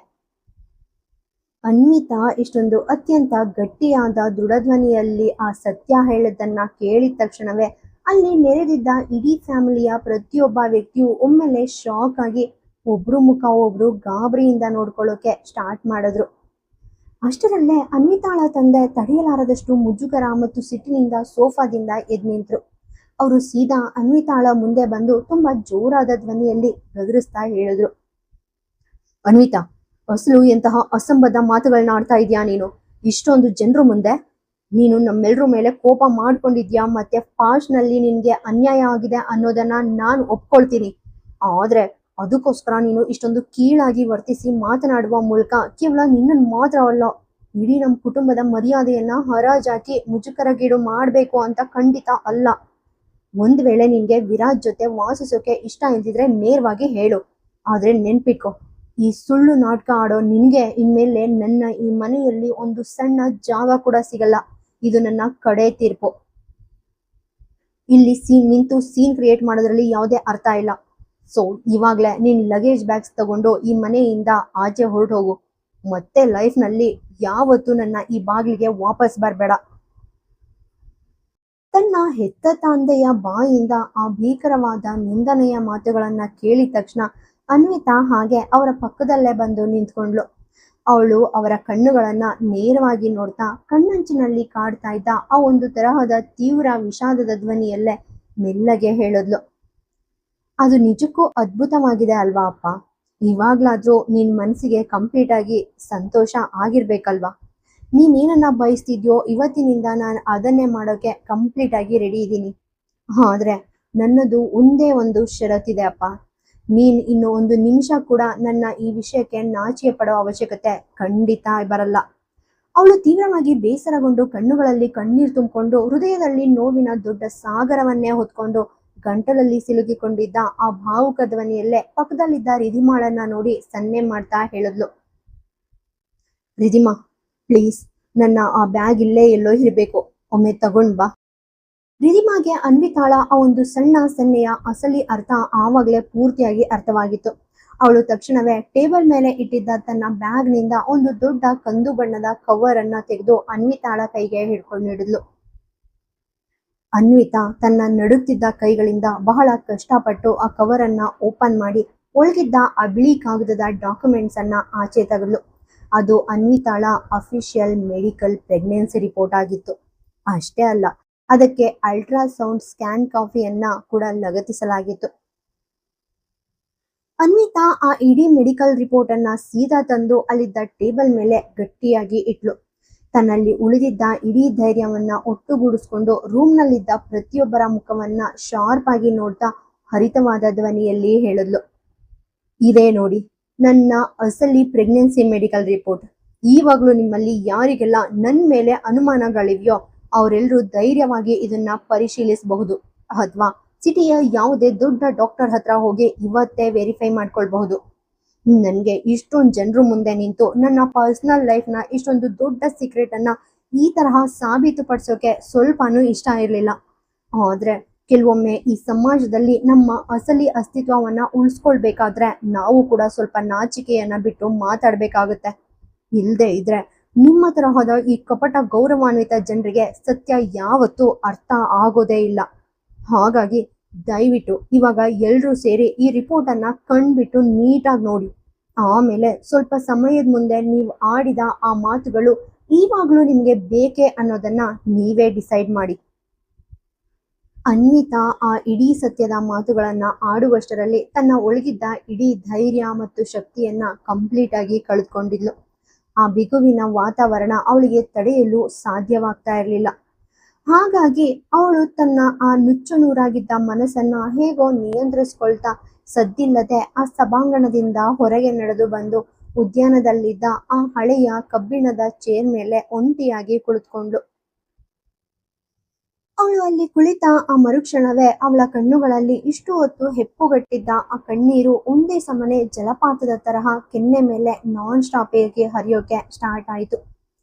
ಅನ್ವಿತಾ ಇಷ್ಟೊಂದು ಅತ್ಯಂತ ಗಟ್ಟಿಯಾದ ದೃಢಧ್ವನಿಯಲ್ಲಿ ಆ ಸತ್ಯ ಹೇಳಿದ್ದನ್ನ ಕೇಳಿದ ತಕ್ಷಣವೇ ಅಲ್ಲಿ ನೆರೆದಿದ್ದ ಇಡೀ ಫ್ಯಾಮಿಲಿಯ ಪ್ರತಿಯೊಬ್ಬ ವ್ಯಕ್ತಿಯು ಒಮ್ಮೆಲೆ ಶಾಕ್ ಆಗಿ ಒಬ್ರು ಮುಖ ಒಬ್ರು ಗಾಬರಿಯಿಂದ ನೋಡ್ಕೊಳ್ಳೋಕೆ ಸ್ಟಾರ್ಟ್ ಮಾಡಿದ್ರು. ಅಷ್ಟರಲ್ಲೇ ಅನ್ವಿತಾಳ ತಂದೆ ತಡೆಯಲಾರದಷ್ಟು ಮುಜುಗರ ಮತ್ತು ಸಿಟ್ಟಿನಿಂದ ಸೋಫಾದಿಂದ ಎದ್ದು ನಿಂತರು. ಅವರು ಸೀದಾ ಅನ್ವಿತಾಳ ಮುಂದೆ ಬಂದು ತುಂಬಾ ಜೋರಾದ ಧ್ವನಿಯಲ್ಲಿ ಗದರಿಸ್ತಾ ಹೇಳಿದ್ರು, ಅನ್ವಿತಾ, ಅಸಲು ಎಂತಹ ಅಸಂಬದ್ಧ ಮಾತುಗಳನ್ನ ಆಡ್ತಾ ಇದೀಯಾ ನೀನು ಇಷ್ಟೊಂದು ಜನರು ಮುಂದೆ? ನೀನು ನಮ್ಮೆಲ್ಲರ ಮೇಲೆ ಕೋಪ ಮಾಡ್ಕೊಂಡಿದ್ಯಾ, ಮತ್ತೆ ಪಾಸ್ಟ್ ನಲ್ಲಿ ನಿನ್ಗೆ ಅನ್ಯಾಯ ಆಗಿದೆ ಅನ್ನೋದನ್ನ ನಾನು ಒಪ್ಕೊಳ್ತೀನಿ. ಆದ್ರೆ ಅದಕ್ಕೋಸ್ಕರ ನೀನು ಇಷ್ಟೊಂದು ಕೀಳಾಗಿ ವರ್ತಿಸಿ ಮಾತನಾಡುವ ಮೂಲಕ ಕೇವಲ ನಿನ್ನನ್ನು ಮಾತ್ರವಲ್ಲ, ಇಡೀ ನಮ್ಮ ಕುಟುಂಬದ ಮರ್ಯಾದೆಯನ್ನ ಹರಾಜಾಕಿ ಮುಜುಗರಗೀಡು ಮಾಡ್ಬೇಕು ಅಂತ ಖಂಡಿತ ಅಲ್ಲ. ಒಂದ್ ವೇಳೆ ನಿನ್ಗೆ ವಿರಾಜ್ ಜೊತೆ ವಾಸಿಸೋಕೆ ಇಷ್ಟ ಇಲ್ದಿದ್ರೆ ನೇರವಾಗಿ ಹೇಳು. ಆದ್ರೆ ನೆನ್ಪಿಟ್ಕೋ, ಈ ಸುಳ್ಳು ನಾಟಕ ಆಡೋ ನಿನ್ಗೆ ಇನ್ಮೇಲೆ ನನ್ನ ಈ ಮನೆಯಲ್ಲಿ ಒಂದು ಸಣ್ಣ ಜಾಗ ಕೂಡ ಸಿಗಲ್ಲ. ಇದು ನನ್ನ ಕಡೆ ತೀರ್ಪು. ಇಲ್ಲಿ ನಿಂತು ಸೀನ್ ಕ್ರಿಯೇಟ್ ಮಾಡೋದ್ರಲ್ಲಿ ಯಾವುದೇ ಅರ್ಥ ಇಲ್ಲ. ಸೊ ಇವಾಗ್ಲೇ ನೀನ್ ಲಗೇಜ್ ಬ್ಯಾಗ್ಸ್ ತಗೊಂಡು ಈ ಮನೆಯಿಂದ ಆಚೆ ಹೊರಟು ಹೋಗು. ಮತ್ತೆ ಲೈಫ್ ನಲ್ಲಿ ಯಾವತ್ತೂ ನನ್ನ ಈ ಬಾಗಿಲಿಗೆ ವಾಪಸ್ ಬರಬೇಡ. ತನ್ನ ಹೆತ್ತ ತಂದೆಯ ಬಾಯಿಂದ ಆ ಭೀಕರವಾದ ನಿಂದನೆಯ ಮಾತುಗಳನ್ನ ಕೇಳಿದ ತಕ್ಷಣ ಅನ್ವಿತಾ ಹಾಗೆ ಅವರ ಪಕ್ಕದಲ್ಲೇ ಬಂದು ನಿಂತ್ಕೊಂಡ್ಲು. ಅವಳು ಅವರ ಕಣ್ಣುಗಳನ್ನ ನೇರವಾಗಿ ನೋಡ್ತಾ ಕಣ್ಣಂಚಿನಲ್ಲಿ ಕಾಡ್ತಾ ಇದ್ದ ಆ ಒಂದು ತರಹದ ತೀವ್ರ ವಿಷಾದದ ಧ್ವನಿಯಲ್ಲೇ ಮೆಲ್ಲಗೆ ಹೇಳಿದ್ಲು, ಅದು ನಿಜಕ್ಕೂ ಅದ್ಭುತವಾಗಿದೆ ಅಲ್ವಾ ಅಪ್ಪ? ಇವಾಗ್ಲಾದ್ರೂ ನಿನ್ ಮನಸ್ಸಿಗೆ ಕಂಪ್ಲೀಟ್ ಆಗಿ ಸಂತೋಷ ಆಗಿರ್ಬೇಕಲ್ವಾ? ನೀನೇನನ್ನ ಬಯಸ್ತಿದ್ಯೋ ಇವತ್ತಿನಿಂದ ನಾನು ಅದನ್ನೇ ಮಾಡೋಕೆ ಕಂಪ್ಲೀಟ್ ಆಗಿ ರೆಡಿ ಇದ್ದೀನಿ. ಆದ್ರೆ ನನ್ನದು ಒಂದೇ ಒಂದು ಷರತ್ತಿದೆ ಅಪ್ಪ. ನೀನ್ ಇನ್ನು ಒಂದು ನಿಮಿಷ ಕೂಡ ನನ್ನ ಈ ವಿಷಯಕ್ಕೆ ನಾಚಿಕೆ ಪಡೋ ಅವಶ್ಯಕತೆ ಖಂಡಿತ ಬರಲ್ಲ. ಅವಳು ತೀವ್ರವಾಗಿ ಬೇಸರಗೊಂಡು ಕಣ್ಣುಗಳಲ್ಲಿ ಕಣ್ಣೀರು ತುಂಬಿಕೊಂಡು ಹೃದಯದಲ್ಲಿ ನೋವಿನ ದೊಡ್ಡ ಸಾಗರವನ್ನೇ ಹೊತ್ಕೊಂಡು ಗಂಟಲಲ್ಲಿ ಸಿಲುಕಿಕೊಂಡಿದ್ದ ಆ ಭಾವುಕ ಧ್ವನಿಯಲ್ಲೇ ಪಕ್ಕದಲ್ಲಿದ್ದ ರಿಧಿಮಾಳನ್ನ ನೋಡಿ ಸನ್ನೆ ಮಾಡ್ತಾ ಹೇಳಿದ್ಲು, ರಿಧಿಮಾ ಪ್ಲೀಸ್, ನನ್ನ ಆ ಬ್ಯಾಗ್ ಇಲ್ಲೇ ಎಲ್ಲೋ ಇರಬೇಕು, ಒಮ್ಮೆ ತಗೊಂಡ್ ಬಾ. ರಿಧಿಮಾಗೆ ಅನ್ವಿತಾಳ ಆ ಒಂದು ಸಣ್ಣ ಸನ್ನೆಯ ಅಸಲಿ ಅರ್ಥ ಆವಾಗಲೇ ಪೂರ್ತಿಯಾಗಿ ಅರ್ಥವಾಗಿತ್ತು. ಅವಳು ತಕ್ಷಣವೇ ಟೇಬಲ್ ಮೇಲೆ ಇಟ್ಟಿದ್ದ ತನ್ನ ಬ್ಯಾಗ್ನಿಂದ ಒಂದು ದೊಡ್ಡ ಕಂದು ಬಣ್ಣದ ಕವರ್ ಅನ್ನ ತೆಗೆದು ಅನ್ವಿತಾಳ ಕೈಗೆ ಹಿಡ್ಕೊಂಡಿಡಿದ್ಲು. ಅನ್ವಿತಾ ತನ್ನ ನಡುತ್ತಿದ್ದ ಕೈಗಳಿಂದ ಬಹಳ ಕಷ್ಟಪಟ್ಟು ಆ ಕವರ್ ಅನ್ನ ಓಪನ್ ಮಾಡಿ ಒಳಗಿದ್ದ ಆ ಬಿಳಿ ಕಾಗದದ ಡಾಕ್ಯುಮೆಂಟ್ಸ್ ಅನ್ನ ಆಚೆ ತೆಗೆದ್ಲು. ಅದು ಅನ್ವಿತಾಳ ಅಫಿಷಿಯಲ್ ಮೆಡಿಕಲ್ ಪ್ರೆಗ್ನೆನ್ಸಿ ರಿಪೋರ್ಟ್ ಆಗಿತ್ತು. ಅಷ್ಟೇ ಅಲ್ಲ, ಅದಕ್ಕೆ ಅಲ್ಟ್ರಾಸೌಂಡ್ ಸ್ಕ್ಯಾನ್ ಕಾಪಿಯನ್ನ ಕೂಡ ಲಗತ್ತಿಸಲಾಗಿತ್ತು. ಅನ್ವಿತಾ ಆ ಇಡೀ ಮೆಡಿಕಲ್ ರಿಪೋರ್ಟ್ ಅನ್ನ ಸೀದಾ ತಂದು ಅಲ್ಲಿದ್ದ ಟೇಬಲ್ ಮೇಲೆ ಗಟ್ಟಿಯಾಗಿ ಇಟ್ಲು. ತನ್ನಲ್ಲಿ ಉಳಿದಿದ್ದ ಇಡೀ ಧೈರ್ಯವನ್ನ ಒಟ್ಟುಗೂಡಿಸ್ಕೊಂಡು ರೂಮ್ನಲ್ಲಿದ್ದ ಪ್ರತಿಯೊಬ್ಬರ ಮುಖವನ್ನ ಶಾರ್ಪ್ ಆಗಿ ನೋಡ್ತಾ ಹರಿತವಾದ ಧ್ವನಿಯಲ್ಲಿ ಹೇಳಿದ್ಲು, ಇದೇ ನೋಡಿ ನನ್ನ ಅಸಲಿ ಪ್ರೆಗ್ನೆನ್ಸಿ ಮೆಡಿಕಲ್ ರಿಪೋರ್ಟ್. ಈವಾಗ್ಲೂ ನಿಮ್ಮಲ್ಲಿ ಯಾರಿಗೆಲ್ಲ ನನ್ನ ಮೇಲೆ ಅನುಮಾನಗಳಿವೆಯೋ ಅವರೆಲ್ಲರೂ ಧೈರ್ಯವಾಗಿ ಇದನ್ನ ಪರಿಶೀಲಿಸಬಹುದು, ಅಥವಾ ಸಿಟಿಯ ಯಾವುದೇ ದೊಡ್ಡ ಡಾಕ್ಟರ್ ಹತ್ರ ಹೋಗಿ ಇವತ್ತೇ ವೆರಿಫೈ ಮಾಡ್ಕೊಳ್ಬಹುದು. ನನ್ಗೆ ಇಷ್ಟೊಂದು ಜನರು ಮುಂದೆ ನಿಂತು ನನ್ನ ಪರ್ಸನಲ್ ಲೈಫ್ನ ಇಷ್ಟೊಂದು ದೊಡ್ಡ ಸೀಕ್ರೆಟ್ ಅನ್ನ ಈ ತರಹ ಸಾಬೀತುಪಡಿಸೋಕೆ ಸ್ವಲ್ಪನೂ ಇಷ್ಟ ಇರಲಿಲ್ಲ. ಆದ್ರೆ ಕೆಲವೊಮ್ಮೆ ಈ ಸಮಾಜದಲ್ಲಿ ನಮ್ಮ ಅಸಲಿ ಅಸ್ತಿತ್ವವನ್ನ ಉಳಿಸ್ಕೊಳ್ಬೇಕಾದ್ರೆ ನಾವು ಕೂಡ ಸ್ವಲ್ಪ ನಾಚಿಕೆಯನ್ನ ಬಿಟ್ಟು ಮಾತಾಡ್ಬೇಕಾಗುತ್ತೆ. ಇಲ್ಲದೆ ಇದ್ರೆ ನಿಮ್ಮ ತರಹದ ಈ ಕಪಟ ಗೌರವಾನ್ವಿತ ಜನರಿಗೆ ಸತ್ಯ ಯಾವತ್ತೂ ಅರ್ಥ ಆಗೋದೇ ಇಲ್ಲ. ಹಾಗಾಗಿ ದಯವಿಟ್ಟು ಇವಾಗ ಎಲ್ರೂ ಸೇರಿ ಈ ರಿಪೋರ್ಟ್ ಅನ್ನ ಕಣ್ಬಿಟ್ಟು ನೀಟಾಗಿ ನೋಡಿ. ಆಮೇಲೆ ಸ್ವಲ್ಪ ಸಮಯದ ಮುಂದೆ ನೀವು ಆಡಿದ ಆ ಮಾತುಗಳು ಈವಾಗ್ಲೂ ನಿಮ್ಗೆ ಬೇಕೇ ಅನ್ನೋದನ್ನ ನೀವೇ ಡಿಸೈಡ್ ಮಾಡಿ. ಅನ್ವಿತಾ ಆ ಇಡೀ ಸತ್ಯದ ಮಾತುಗಳನ್ನ ಆಡುವಷ್ಟರಲ್ಲಿ ತನ್ನ ಒಳಗಿದ್ದ ಇಡೀ ಧೈರ್ಯ ಮತ್ತು ಶಕ್ತಿಯನ್ನ ಕಂಪ್ಲೀಟ್ ಆಗಿ ಕಳೆದುಕೊಂಡಿದ್ಲು. ಆ ಬಿಗುವಿನ ವಾತಾವರಣ ಅವಳಿಗೆ ತಡೆಯಲು ಸಾಧ್ಯವಾಗ್ತಾ ಇರಲಿಲ್ಲ. ಹಾಗಾಗಿ ಅವಳು ತನ್ನ ಆ ನುಚ್ಚು ನೂರಾಗಿದ್ದ ಮನಸ್ಸನ್ನ ಹೇಗೋ ನಿಯಂತ್ರಿಸ್ಕೊಳ್ತಾ ಸದ್ದಿಲ್ಲದೆ ಆ ಸಭಾಂಗಣದಿಂದ ಹೊರಗೆ ನಡೆದು ಬಂದು ಉದ್ಯಾನದಲ್ಲಿದ್ದ ಆ ಹಳೆಯ ಕಬ್ಬಿಣದ ಚೇರ್ ಮೇಲೆ ಒಂಟಿಯಾಗಿ ಕುಳಿತುಕೊಂಡ್ಳು. ಅವಳು ಅಲ್ಲಿ ಕುಳಿತ ಆ ಮರುಕ್ಷಣವೇ ಅವಳ ಕಣ್ಣುಗಳಲ್ಲಿ ಇಷ್ಟು ಹೊತ್ತು ಹೆಪ್ಪುಗಟ್ಟಿದ್ದ ಆ ಕಣ್ಣೀರು ಒಂದೇ ಸಮನೆ ಜಲಪಾತದ ತರಹ ಕೆನ್ನೆ ಮೇಲೆ ನಾನ್ ಸ್ಟಾಪ್ ಆಗಿ ಹರಿಯೋಕೆ ಸ್ಟಾರ್ಟ್ ಆಯಿತು.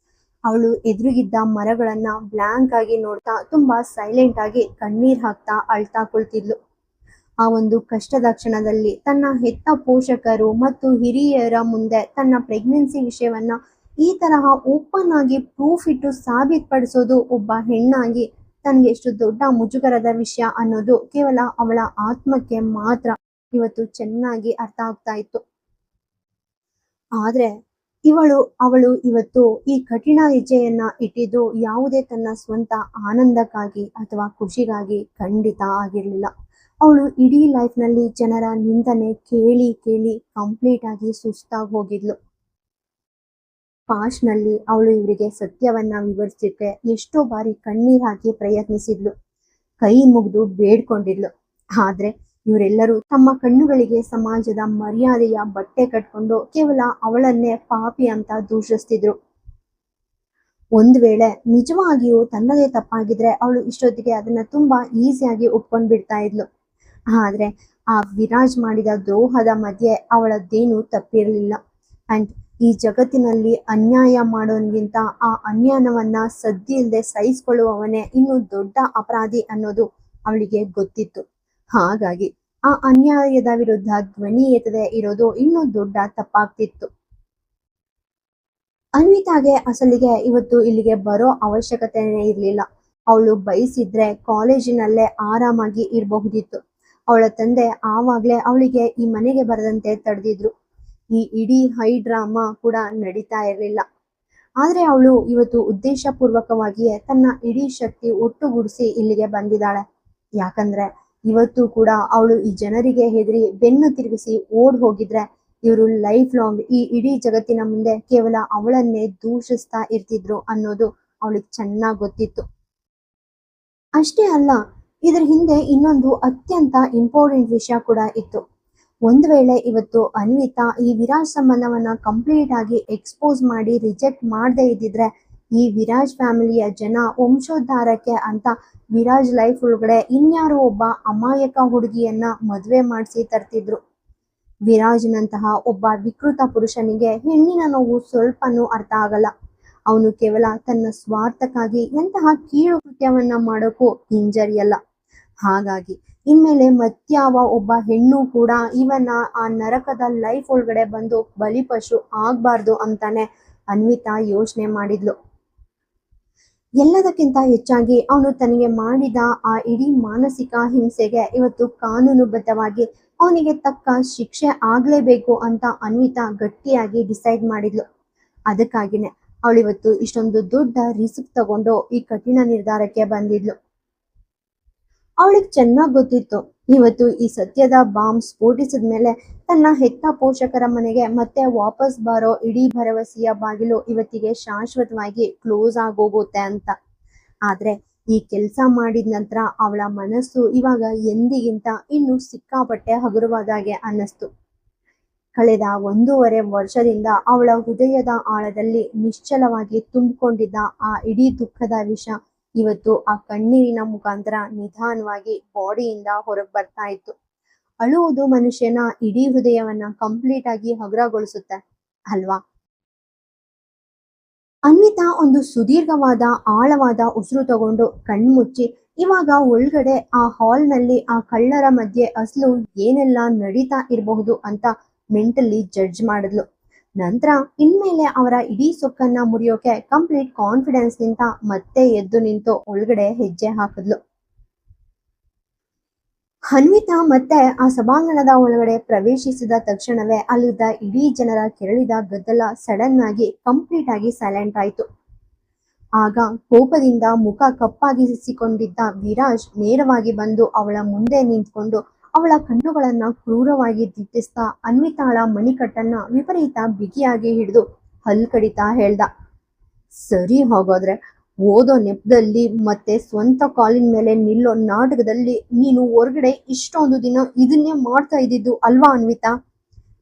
ಅವಳು ಎದುರಿಗಿದ್ದ ಮರಗಳನ್ನ ಬ್ಲಾಂಕ್ ಆಗಿ ನೋಡ್ತಾ ತುಂಬಾ ಸೈಲೆಂಟ್ ಆಗಿ ಕಣ್ಣೀರ್ ಹಾಕ್ತಾ ಅಳ್ತಾ ಕುಳಿತಿದ್ಲು. ಆ ಒಂದು ಕಷ್ಟದ ಕ್ಷಣದಲ್ಲಿ ತನ್ನ ಹೆತ್ತ ಪೋಷಕರು ಮತ್ತು ಹಿರಿಯರ ಮುಂದೆ ತನ್ನ ಪ್ರೆಗ್ನೆನ್ಸಿ ವಿಷಯವನ್ನ ಈ ತರಹ ಓಪನ್ ಆಗಿ ಪ್ರೂಫ್ ಇಟ್ಟು ಸಾಬೀತುಪಡಿಸೋದು ಒಬ್ಬ ಹೆಣ್ಣಾಗಿ ತನ್ಗೆ ಎಷ್ಟು ದೊಡ್ಡ ಮುಜುಗರದ ವಿಷಯ ಅನ್ನೋದು ಕೇವಲ ಅವಳ ಆತ್ಮಕ್ಕೆ ಮಾತ್ರ ಇವತ್ತು ಚೆನ್ನಾಗಿ ಅರ್ಥ ಆಗ್ತಾ ಇತ್ತು. ಆದ್ರೆ ಅವಳು ಇವತ್ತು ಈ ಕಠಿಣ ಹೆಜ್ಜೆಯನ್ನ ಇಟ್ಟಿದ್ದು ಯಾವುದೇ ತನ್ನ ಸ್ವಂತ ಆನಂದಕ್ಕಾಗಿ ಅಥವಾ ಖುಷಿಗಾಗಿ ಖಂಡಿತ ಆಗಿರ್ಲಿಲ್ಲ. ಅವಳು ಇಡೀ ಲೈಫ್ ನಲ್ಲಿ ಜನರ ನಿಂದನೆ ಕೇಳಿ ಕೇಳಿ ಕಂಪ್ಲೀಟ್ ಆಗಿ ಸುಸ್ತಾಗಿ ಹೋಗಿದ್ಲು. ಪಾಸ್ಟ್ ನಲ್ಲಿ ಅವಳು ಇವರಿಗೆ ಸತ್ಯವನ್ನ ವಿವರಿಸಲಿಕ್ಕೆ ಎಷ್ಟೋ ಬಾರಿ ಕಣ್ಣೀರ್ ಹಾಕಿ ಪ್ರಯತ್ನಿಸಿದ್ಲು, ಕೈ ಮುಗಿದು ಬೇಡ್ಕೊಂಡಿದ್ಲು. ಆದ್ರೆ ಇವರೆಲ್ಲರೂ ತಮ್ಮ ಕಣ್ಣುಗಳಿಗೆ ಸಮಾಜದ ಮರ್ಯಾದೆಯ ಬಟ್ಟೆ ಕಟ್ಕೊಂಡು ಕೇವಲ ಅವಳನ್ನೇ ಪಾಪಿ ಅಂತ ದೂಷಿಸ್ತಿದ್ರು. ಒಂದ್ ವೇಳೆ ನಿಜವಾಗಿಯೂ ತನ್ನದೇ ತಪ್ಪಾಗಿದ್ರೆ ಅವಳು ಇಷ್ಟೊತ್ತಿಗೆ ಅದನ್ನ ತುಂಬಾ ಈಸಿಯಾಗಿ ಒಪ್ಕೊಂಡ್ ಬಿಡ್ತಾ ಇದ್ಲು. ಆದ್ರೆ ಆ ವಿರಾಜ್ ಮಾಡಿದ ದ್ರೋಹದ ಮಧ್ಯೆ ಅವಳದ್ದೇನು ತಪ್ಪಿರ್ಲಿಲ್ಲ. ಅಂಡ್ ಈ ಜಗತ್ತಿನಲ್ಲಿ ಅನ್ಯಾಯ ಮಾಡೋನ್ಗಿಂತ ಆ ಅನ್ಯಾಯವನ್ನ ಸದ್ದಿ ಇಲ್ಲದೆ ಸಹಿಸ್ಕೊಳ್ಳುವವನೇ ಇನ್ನು ದೊಡ್ಡ ಅಪರಾಧಿ ಅನ್ನೋದು ಅವಳಿಗೆ ಗೊತ್ತಿತ್ತು. ಹಾಗಾಗಿ ಆ ಅನ್ಯಾಯದ ವಿರುದ್ಧ ಧ್ವನಿ ಎತ್ತದೆ ಇರೋದು ಇನ್ನೂ ದೊಡ್ಡ ತಪ್ಪಾಗ್ತಿತ್ತು. ಅನ್ವಿತಾಗೆ ಅಸಲಿಗೆ ಇವತ್ತು ಇಲ್ಲಿಗೆ ಬರೋ ಅವಶ್ಯಕತೆನೇ ಇರ್ಲಿಲ್ಲ. ಅವಳು ಬಯಸಿದ್ರೆ ಕಾಲೇಜಿನಲ್ಲೇ ಆರಾಮಾಗಿ ಇರಬಹುದಿತ್ತು. ಅವಳ ತಂದೆ ಆವಾಗ್ಲೇ ಅವಳಿಗೆ ಈ ಮನೆಗೆ ಬರದಂತೆ ತಡೆದಿದ್ರು. ಈ ಇಡೀ ಹೈ ಡ್ರಾಮಾ ಕೂಡ ನಡೀತಾ ಇರಲಿಲ್ಲ. ಆದ್ರೆ ಅವಳು ಇವತ್ತು ಉದ್ದೇಶಪೂರ್ವಕವಾಗಿಯೇ ತನ್ನ ಇಡೀ ಶಕ್ತಿ ಒಟ್ಟುಗೂಡಿಸಿ ಇಲ್ಲಿಗೆ ಬಂದಿದ್ದಾಳೆ. ಯಾಕಂದ್ರೆ ಇವತ್ತು ಕೂಡ ಅವಳು ಈ ಜನರಿಗೆ ಹೆದರಿ ಬೆನ್ನು ತಿರುಗಿಸಿ ಓಡ್ ಹೋಗಿದ್ರೆ ಇವರು ಲೈಫ್ ಲಾಂಗ್ ಈ ಇಡೀ ಜಗತ್ತಿನ ಮುಂದೆ ಕೇವಲ ಅವಳನ್ನೇ ದೂಷಿಸ್ತಾ ಇರ್ತಿದ್ರು ಅನ್ನೋದು ಅವಳಿಗೆ ಚೆನ್ನಾಗಿ ಗೊತ್ತಿತ್ತು. ಅಷ್ಟೇ ಅಲ್ಲ, ಇದ್ರ ಹಿಂದೆ ಇನ್ನೊಂದು ಅತ್ಯಂತ ಇಂಪಾರ್ಟೆಂಟ್ ವಿಷಯ ಕೂಡ ಇತ್ತು. ಒಂದ್ ವೇಳೆ ಇವತ್ತು ಅನ್ವಿತಾ ಈ ವಿರಾಜ್ ಸಂಬಂಧವನ್ನ ಕಂಪ್ಲೀಟ್ ಆಗಿ ಎಕ್ಸ್ಪೋಸ್ ಮಾಡಿ ರಿಜೆಕ್ಟ್ ಮಾಡದೇ ಇದ್ದಿದ್ರೆ ಈ ವಿರಾಜ್ ಫ್ಯಾಮಿಲಿಯ ಜನ ವಂಶೋದ್ಧಾರಕ್ಕೆ ಅಂತ ವಿರಾಜ್ ಲೈಫ್ ಒಳಗಡೆ ಇನ್ಯಾರೋ ಒಬ್ಬ ಅಮಾಯಕ ಹುಡುಗಿಯನ್ನ ಮದ್ವೆ ಮಾಡಿಸಿ ತರ್ತಿದ್ರು. ವಿರಾಜ್ನಂತಹ ಒಬ್ಬ ವಿಕೃತ ಪುರುಷನಿಗೆ ಹೆಣ್ಣಿನ ನೋವು ಸ್ವಲ್ಪನೂ ಅರ್ಥ ಆಗಲ್ಲ. ಅವನು ಕೇವಲ ತನ್ನ ಸ್ವಾರ್ಥಕ್ಕಾಗಿ ಎಂತಹ ಕೀಳು ಕೃತ್ಯವನ್ನ ಮಾಡೋಕ್ಕೂ ಹಿಂಜರಿಯಲ್ಲ. ಹಾಗಾಗಿ ಇನ್ಮೇಲೆ ಮತ್ಯಾವ ಒಬ್ಬ ಹೆಣ್ಣು ಕೂಡ ಇವನ ಆ ನರಕದ ಲೈಫ್ ಒಳಗಡೆ ಬಂದು ಬಲಿಪಶು ಆಗ್ಬಾರ್ದು ಅಂತಾನೆ ಅನ್ವಿತಾ ಯೋಚನೆ ಮಾಡಿದ್ಲು. ಎಲ್ಲದಕ್ಕಿಂತ ಹೆಚ್ಚಾಗಿ ಅವನು ತನಗೆ ಮಾಡಿದ ಆ ಇಡೀ ಮಾನಸಿಕ ಹಿಂಸೆಗೆ ಇವತ್ತು ಕಾನೂನುಬದ್ಧವಾಗಿ ಅವನಿಗೆ ತಕ್ಕ ಶಿಕ್ಷೆ ಆಗ್ಲೇಬೇಕು ಅಂತ ಅನ್ವಿತಾ ಗಟ್ಟಿಯಾಗಿ ಡಿಸೈಡ್ ಮಾಡಿದ್ಲು. ಅದಕ್ಕಾಗಿನೇ ಅವಳಿವತ್ತು ಇಷ್ಟೊಂದು ದೊಡ್ಡ ರಿಸ್ಕ್ ತಗೊಂಡು ಈ ಕಠಿಣ ನಿರ್ಧಾರಕ್ಕೆ ಬಂದಿದ್ಲು. ಅವಳಿಗೆ ಚೆನ್ನಾಗಿ ಗೊತ್ತಿತ್ತು ಇವತ್ತು ಈ ಸತ್ಯದ ಬಾಂಬ್ ಸ್ಫೋಟಿಸಿದ ಮೇಲೆ ತನ್ನ ಹೆತ್ತ ಪೋಷಕರ ಮನೆಗೆ ಮತ್ತೆ ವಾಪಸ್ ಬರೋ ಇಡೀ ಭರವಸೆಯ ಬಾಗಿಲು ಇವತ್ತಿಗೆ ಶಾಶ್ವತವಾಗಿ ಕ್ಲೋಸ್ ಆಗೋಗುತ್ತೆ ಅಂತ. ಆದ್ರೆ ಈ ಕೆಲಸ ಮಾಡಿದ ನಂತರ ಅವಳ ಮನಸ್ಸು ಇವಾಗ ಎಂದಿಗಿಂತ ಇನ್ನು ಸಿಕ್ಕಾಪಟ್ಟೆ ಹಗುರವಾದಾಗೆ ಅನ್ನಿಸ್ತು. ಕಳೆದ 1.5 ವರ್ಷದಿಂದ ಅವಳ ಹೃದಯದ ಆಳದಲ್ಲಿ ನಿಶ್ಚಲವಾಗಿ ತುಂಬಿಕೊಂಡಿದ್ದ ಆ ಇಡೀ ದುಃಖದ ವಿಷ ಇವತ್ತು ಆ ಕಣ್ಣೀರಿನ ಮುಖಾಂತರ ನಿಧಾನವಾಗಿ ಬಾಡಿಯಿಂದ ಹೊರಗೆ ಬರ್ತಾ ಇತ್ತು. ಅಳುವುದು ಮನುಷ್ಯನ ಇಡೀ ಹೃದಯವನ್ನ ಕಂಪ್ಲೀಟ್ ಆಗಿ ಹಗುರಗೊಳಿಸುತ್ತೆ ಅಲ್ವಾ? ಅನ್ವಿತಾ ಒಂದು ಸುದೀರ್ಘವಾದ ಆಳವಾದ ಉಸಿರು ತಗೊಂಡು ಕಣ್ಮುಚ್ಚಿ ಇವಾಗ ಒಳಗಡೆ ಆ ಹಾಲ್ನಲ್ಲಿ ಆ ಕಳ್ಳರ ಮಧ್ಯೆ ಅಸಲು ಏನೆಲ್ಲ ನಡೀತಾ ಇರಬಹುದು ಅಂತ ಮೆಂಟಲಿ ಜಡ್ಜ್ ಮಾಡಿದ್ಲು. ನಂತರ ಇನ್ಮೇಲೆ ಅವರ ಇಡೀ ಸೊಕ್ಕನ್ನ ಮುರಿಯೋಕೆ ಕಂಪ್ಲೀಟ್ ಕಾನ್ಫಿಡೆನ್ಸ್ ನಿಂತ ಮತ್ತೆ ಎದ್ದು ನಿಂತು ಒಳಗಡೆ ಹೆಜ್ಜೆ ಹಾಕಿದ್ಲು. ಅನ್ವಿತಾ ಮತ್ತೆ ಆ ಸಭಾಂಗಣದ ಒಳಗಡೆ ಪ್ರವೇಶಿಸಿದ ತಕ್ಷಣವೇ ಅಲ್ಲಿದ್ದ ಇಡೀ ಜನರ ಕೆರಳಿದ ಗದ್ದಲ ಸಡನ್ ಆಗಿ ಕಂಪ್ಲೀಟ್ ಆಗಿ ಸೈಲೆಂಟ್ ಆಯ್ತು. ಆಗ ಕೋಪದಿಂದ ಮುಖ ಕಪ್ಪಾಗಿಸಿಕೊಂಡಿದ್ದ ವಿರಾಜ್ ನೇರವಾಗಿ ಬಂದು ಅವಳ ಮುಂದೆ ನಿಂತ್ಕೊಂಡು ಅವಳ ಕಣ್ಣುಗಳನ್ನ ಕ್ರೂರವಾಗಿ ದಿಟ್ಟಿಸ್ತಾ ಅನ್ವಿತಾಳ ಮಣಿಕಟ್ಟನ್ನ ವಿಪರೀತ ಬಿಗಿಯಾಗಿ ಹಿಡಿದು ಹಲ್ ಕಡಿತಾ ಹೇಳ್ದ, ಸರಿ ಹೋಗೋದ್ರೆ ಓದೋ ನೆಪದಲ್ಲಿ ಮತ್ತೆ ಸ್ವಂತ ಕಾಲಿನ ಮೇಲೆ ನಿಲ್ಲೋ ನಾಟಕದಲ್ಲಿ ನೀನು ಹೊರಗಡೆ ಇಷ್ಟೊಂದು ದಿನ ಇದನ್ನೇ ಮಾಡ್ತಾ ಇದ್ದಿದ್ದು ಅಲ್ವಾ ಅನ್ವಿತಾ?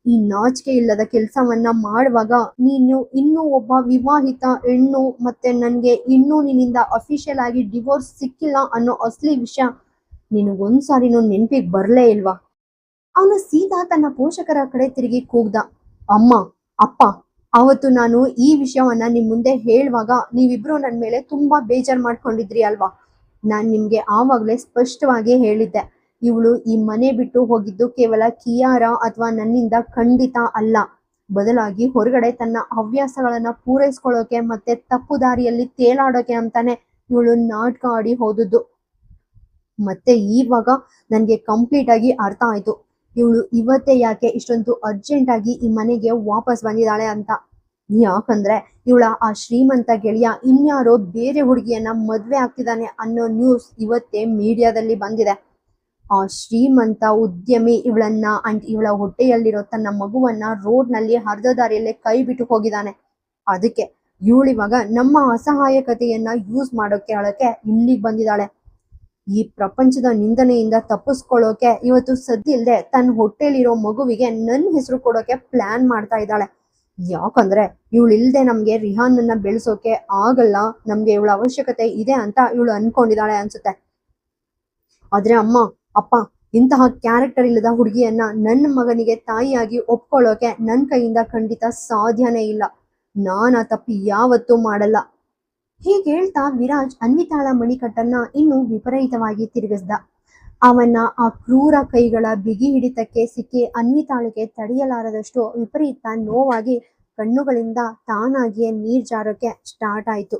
ಈ ನಾಚಿಕೆ ಇಲ್ಲದ ಕೆಲಸವನ್ನ ಮಾಡುವಾಗ ನೀನು ಇನ್ನೂ ಒಬ್ಬ ವಿವಾಹಿತ ಹೆಣ್ಣು ಮತ್ತೆ ನನ್ಗೆ ಇನ್ನೂ ನಿನ್ನಿಂದ ಅಫಿಷಿಯಲ್ ಆಗಿ ಡಿವೋರ್ಸ್ ಸಿಕ್ಕಿಲ್ಲ ಅನ್ನೋ ಅಸಲಿ ವಿಷಯ ನಿನಗೊಂದ್ಸಾರಿನೂ ನೆನ್ಪಿಗೆ ಬರ್ಲೇ ಇಲ್ವಾ? ಅವನು ಸೀದಾ ತನ್ನ ಪೋಷಕರ ಕಡೆ ತಿರುಗಿ ಕೂಗ್ದ. ಅಮ್ಮ, ಅಪ್ಪ, ಅವತ್ತು ನಾನು ಈ ವಿಷಯವನ್ನ ನಿಮ್ ಮುಂದೆ ಹೇಳುವಾಗ ನೀವಿಬ್ರು ನನ್ ಮೇಲೆ ತುಂಬಾ ಬೇಜಾರ್ ಮಾಡ್ಕೊಂಡಿದ್ರಿ ಅಲ್ವಾ? ನಾನ್ ನಿಮ್ಗೆ ಆವಾಗ್ಲೇ ಸ್ಪಷ್ಟವಾಗಿ ಹೇಳಿದ್ದೆ, ಇವಳು ಈ ಮನೆ ಬಿಟ್ಟು ಹೋಗಿದ್ದು ಕೇವಲ ಕಿಯಾರ ಅಥವಾ ನನ್ನಿಂದ ಖಂಡಿತ ಅಲ್ಲ. ಬದಲಾಗಿ ಹೊರಗಡೆ ತನ್ನ ಹವ್ಯಾಸಗಳನ್ನ ಪೂರೈಸ್ಕೊಳ್ಳೋಕೆ ಮತ್ತೆ ತಪ್ಪು ದಾರಿಯಲ್ಲಿ ತೇಲಾಡೋಕೆ ಅಂತಾನೆ ಇವಳು ನಾಟಕ ಆಡಿ ಹೋದದ್ದು. ಮತ್ತೆ ಇವಾಗ ನನ್ಗೆ ಕಂಪ್ಲೀಟ್ ಆಗಿ ಅರ್ಥ ಆಯ್ತು, ಇವಳು ಇವತ್ತೇ ಯಾಕೆ ಇಷ್ಟೊಂದು ಅರ್ಜೆಂಟ್ ಆಗಿ ಈ ಮನೆಗೆ ವಾಪಸ್ ಬಂದಿದ್ದಾಳೆ ಅಂತ. ಯಾಕಂದ್ರೆ ಇವಳ ಆ ಶ್ರೀಮಂತ ಗೆಳೆಯ ಇನ್ಯಾರೋ ಬೇರೆ ಹುಡುಗಿಯನ್ನ ಮದ್ವೆ ಆಗ್ತಿದ್ದಾನೆ ಅನ್ನೋ ನ್ಯೂಸ್ ಇವತ್ತೇ ಮೀಡಿಯಾದಲ್ಲಿ ಬಂದಿದೆ. ಆ ಶ್ರೀಮಂತ ಉದ್ಯಮಿ ಇವಳನ್ನ ಅಂಡ್ ಇವಳ ಹೊಟ್ಟೆಯಲ್ಲಿರೋ ತನ್ನ ಮಗುವನ್ನ ರೋಡ್ ನಲ್ಲಿ ಅರ್ಧ ದಾರಿಯಲ್ಲೇ ಕೈ ಬಿಟ್ಟು ಹೋಗಿದ್ದಾನೆ. ಅದಕ್ಕೆ ಇವಳಿವಾಗ ನಮ್ಮ ಅಸಹಾಯಕತೆಯನ್ನ ಯೂಸ್ ಮಾಡೋಕೆ ಇಲ್ಲಿಗೆ ಬಂದಿದ್ದಾಳೆ. ಈ ಪ್ರಪಂಚದ ನಿಂದನೆಯಿಂದ ತಪ್ಪಿಸ್ಕೊಳ್ಳೋಕೆ ಇವತ್ತು ಸದ್ದಿಲ್ದೆ ತನ್ನ ಹೊಟ್ಟೆಲಿರೋ ಮಗುವಿಗೆ ನನ್ನ ಹೆಸರು ಕೊಡೋಕೆ ಪ್ಲಾನ್ ಮಾಡ್ತಾ ಇದ್ದಾಳೆ. ಯಾಕಂದ್ರೆ ಇವಳಿಲ್ದೆ ನಮ್ಗೆ ರಿಹಾನನ್ನ ಬೆಳೆಸೋಕೆ ಆಗಲ್ಲ, ನಮ್ಗೆ ಇವಳ ಅವಶ್ಯಕತೆ ಇದೆ ಅಂತ ಇವಳು ಅನ್ಕೊಂಡಿದ್ದಾಳೆ ಅನ್ಸುತ್ತೆ. ಆದ್ರೆ ಅಮ್ಮ, ಅಪ್ಪ, ಇಂತಹ ಕ್ಯಾರೆಕ್ಟರ್ ಇಲ್ಲದ ಹುಡುಗಿಯನ್ನ ನನ್ನ ಮಗನಿಗೆ ತಾಯಿಯಾಗಿ ಒಪ್ಕೊಳ್ಳೋಕೆ ನನ್ನ ಕೈಯಿಂದ ಖಂಡಿತ ಸಾಧ್ಯನೇ ಇಲ್ಲ. ನಾನ್ ಆ ತಪ್ಪು ಯಾವತ್ತೂ ಮಾಡಲ್ಲ. ಹೀಗೆ ಹೇಳ್ತಾ ವಿರಾಜ್ ಅನ್ವಿತಾಳ ಮಣಿಕಟ್ಟನ್ನ ಇನ್ನೂ ವಿಪರೀತವಾಗಿ ತಿರುಗಿಸ್ದ. ಅವನ ಆ ಕ್ರೂರ ಕೈಗಳ ಬಿಗಿ ಹಿಡಿತಕ್ಕೆ ಸಿಕ್ಕಿ ಅನ್ವಿತಾಳಿಗೆ ತಡೆಯಲಾರದಷ್ಟು ವಿಪರೀತ ನೋವಾಗಿ ಕಣ್ಣುಗಳಿಂದ ತಾನಾಗಿಯೇ ನೀರ್ ಜಾರೋಕೆ ಸ್ಟಾರ್ಟ್ ಆಯ್ತು.